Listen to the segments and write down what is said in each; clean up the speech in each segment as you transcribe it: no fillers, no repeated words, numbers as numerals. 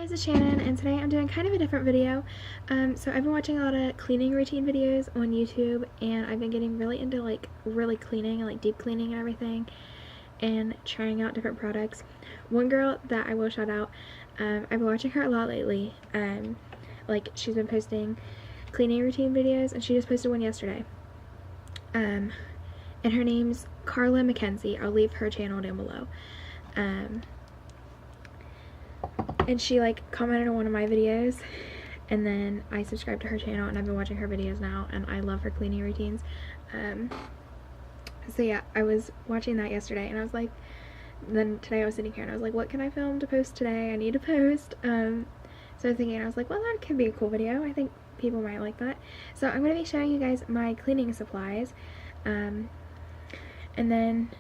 guys, it's Shannon, and today I'm doing kind of a different video. So I've been watching a lot of cleaning routine videos on YouTube, and I've been getting really into really cleaning and deep cleaning and everything, and trying out different products. One girl that I will shout out, I've been watching her a lot lately. She's been posting cleaning routine videos, and she just posted one yesterday. And her name's Carla McKenzie. I'll leave her channel down below. And she commented on one of my videos, and then I subscribed to her channel, and I've been watching her videos now, and I love her cleaning routines. So yeah, I was watching that yesterday, and I was like, then today I was sitting here and I was like, what can I film to post today? I need to post. So I was thinking, I was like, well, that could be a cool video. I think people might like that. So I'm going to be showing you guys my cleaning supplies, and then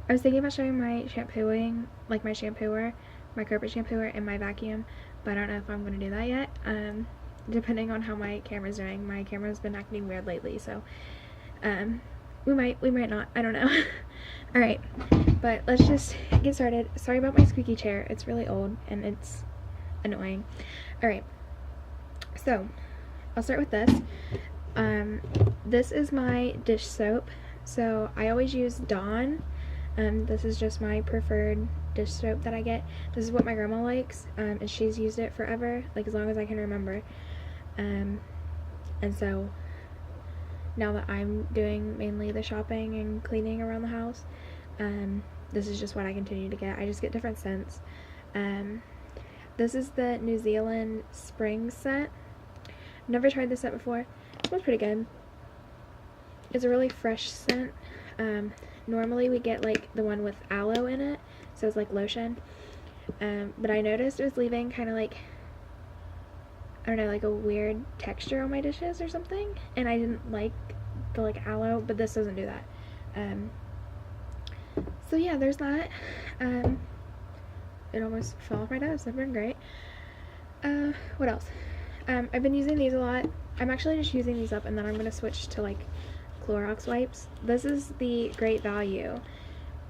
I was thinking about showing my shampooing, my shampooer, my carpet shampooer, and my vacuum, but I don't know if I'm going to do that yet, depending on how my camera's doing. My camera's been acting weird lately, so, we might not, I don't know. Alright, but let's just get started. Sorry about my squeaky chair, it's really old, and it's annoying. Alright, so, I'll start with this. This is my dish soap, so I always use Dawn. This is just my preferred dish soap that I get. This is what my grandma likes, and she's used it forever, as long as I can remember. And so now that I'm doing mainly the shopping and cleaning around the house, this is just what I continue to get. I just get different scents. This is the New Zealand spring scent. I've never tried this scent before. It smells pretty good. It's a really fresh scent. Normally we get the one with aloe in it, so it's lotion, but I noticed it was leaving kind of I don't know, a weird texture on my dishes or something, and I didn't like the aloe, but this doesn't do that. So yeah, there's that. It almost fell off my nose. They've been great. What else? I've been using these a lot. I'm actually just using these up, and then I'm going to switch to Clorox wipes. This is the Great Value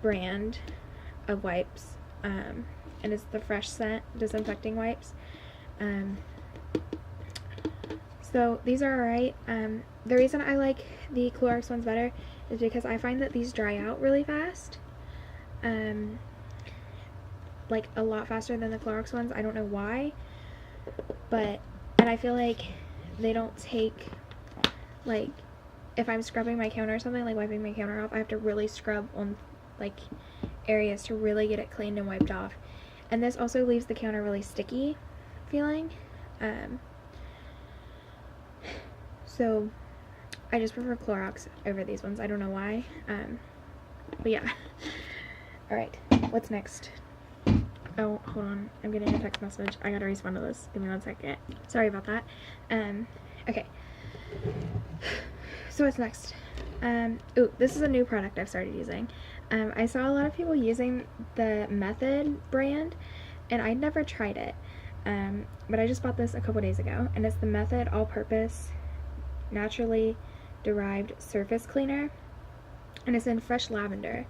brand of wipes, and it's the fresh scent disinfecting wipes. So these are alright. The reason I like the Clorox ones better is because I find that these dry out really fast, a lot faster than the Clorox ones. I don't know why, and I feel like they don't take if I'm scrubbing my counter or something, wiping my counter off, I have to really scrub on, areas to really get it cleaned and wiped off. And this also leaves the counter really sticky feeling. So, I just prefer Clorox over these ones. I don't know why. But yeah. Alright, what's next? Oh, hold on. I'm getting a text message. I gotta respond to this. Give me 1 second. Sorry about that. Okay. So what's next? Ooh, this is a new product I've started using. I saw a lot of people using the Method brand, and I'd never tried it. But I just bought this a couple days ago, and it's the Method All-Purpose Naturally Derived Surface Cleaner, and it's in fresh lavender.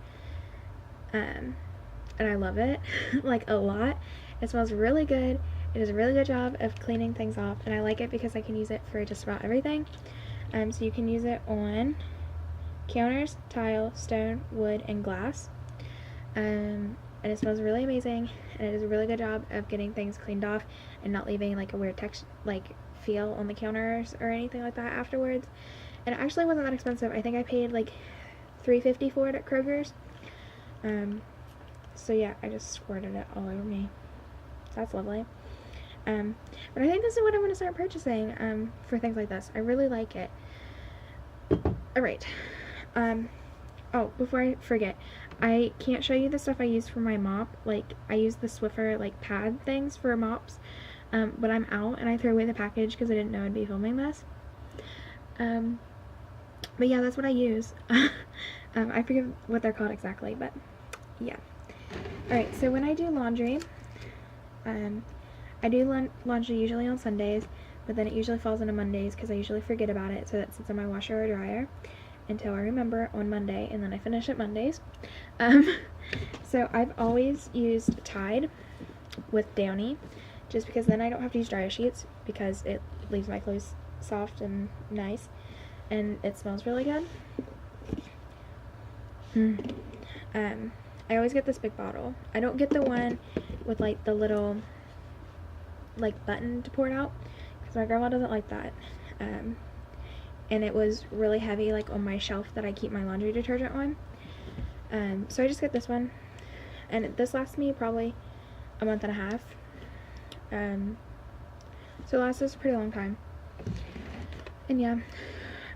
And I love it, a lot. It smells really good. It does a really good job of cleaning things off, and I like it because I can use it for just about everything. So you can use it on counters, tile, stone, wood, and glass. And it smells really amazing, and it does a really good job of getting things cleaned off and not leaving a weird texture, feel on the counters or anything like that afterwards. And it actually wasn't that expensive. I think I paid $3.50 for it at Kroger's. So yeah, I just squirted it all over me. So that's lovely. But I think this is what I'm going to start purchasing for things like this. I really like it. Alright. Oh, before I forget, I can't show you the stuff I use for my mop. I use the Swiffer, pad things for mops. But I'm out, and I threw away the package because I didn't know I'd be filming this. But yeah, that's what I use. I forget what they're called exactly, but yeah. Alright, so when I do laundry, I do laundry usually on Sundays, but then it usually falls into Mondays because I usually forget about it, so that sits in my washer or dryer until I remember on Monday, and then I finish it Mondays. So I've always used Tide with Downy, just because then I don't have to use dryer sheets because it leaves my clothes soft and nice, and it smells really good. I always get this big bottle. I don't get the one with like the little like button to pour it out because my grandma doesn't like that. And it was really heavy like on my shelf that I keep my laundry detergent on. So I just get this one, and this lasts me probably a month and a half. So it lasts us a pretty long time. And yeah,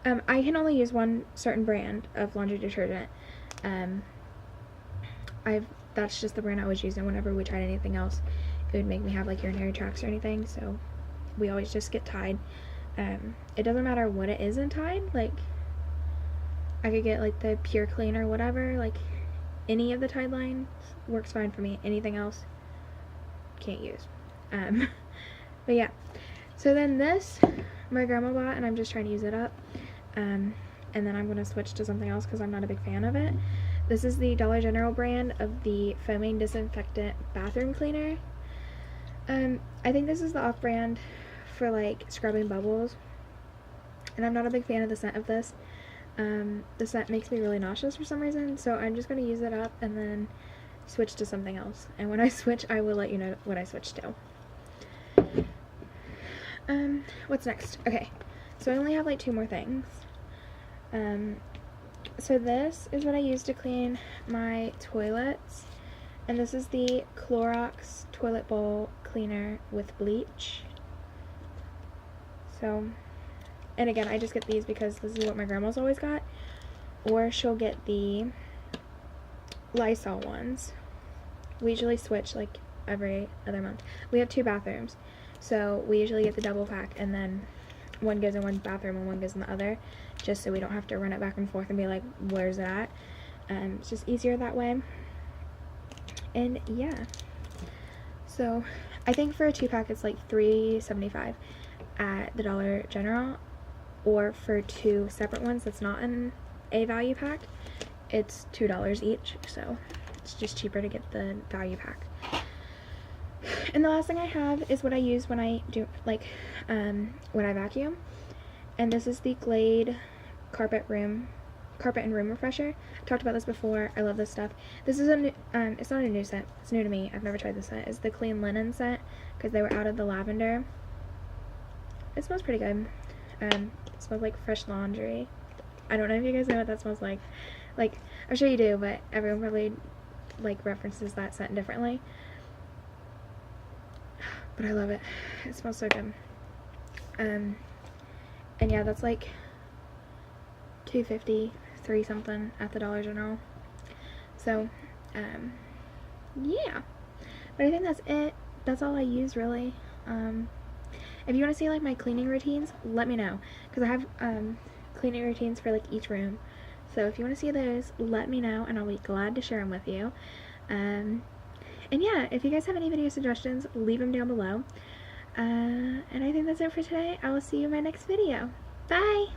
I can only use one certain brand of laundry detergent. That's just the brand I was using. Whenever we tried anything else, it would make me have like urinary tracts or anything, so we always just get Tide. It doesn't matter what it is in Tide, like I could get like the Pure Clean or whatever, like any of the Tide lines works fine for me. Anything else, can't use. But yeah, so then this my grandma bought, and I'm just trying to use it up, and then I'm going to switch to something else because I'm not a big fan of it. This is the Dollar General brand of the foaming disinfectant bathroom cleaner. I think this is the off-brand for like scrubbing bubbles, and I'm not a big fan of the scent of this. The scent makes me really nauseous for some reason, so I'm just going to use it up and then switch to something else. And when I switch, I will let you know what I switch to. What's next? Okay, so I only have like 2 more things. So this is what I use to clean my toilets, and this is the Clorox toilet bowl cleaner with bleach. So, and again, I just get these because this is what my grandma's always got, or she'll get the Lysol ones. We usually switch like every other month. We have 2 bathrooms, so we usually get the double pack, and then one goes in one bathroom and one goes in the other, just so we don't have to run it back and forth and be like, where's that? It's just easier that way. And yeah, so I think for a 2-pack it's like $3.75 at the Dollar General, or for 2 separate ones that's not in a value pack, it's $2 each, so it's just cheaper to get the value pack. And the last thing I have is what I use when I do, like, when I vacuum. And this is the Glade Carpet and Room Refresher. I talked about this before. I love this stuff. This is a new, it's not a new scent. It's new to me. I've never tried this scent. It's the Clean Linen scent, because they were out of the lavender. It smells pretty good. It smells like fresh laundry. I don't know if you guys know what that smells like. Like, I'm sure you do, but everyone probably, like, references that scent differently. But I love it. It smells so good. And yeah, that's like $2.50, $3 something at the Dollar General. So, yeah. But I think that's it. That's all I use, really. If you want to see like my cleaning routines, let me know, because I have cleaning routines for like each room. So if you want to see those, let me know, and I'll be glad to share them with you. And yeah, if you guys have any video suggestions, leave them down below. And I think that's it for today. I will see you in my next video. Bye!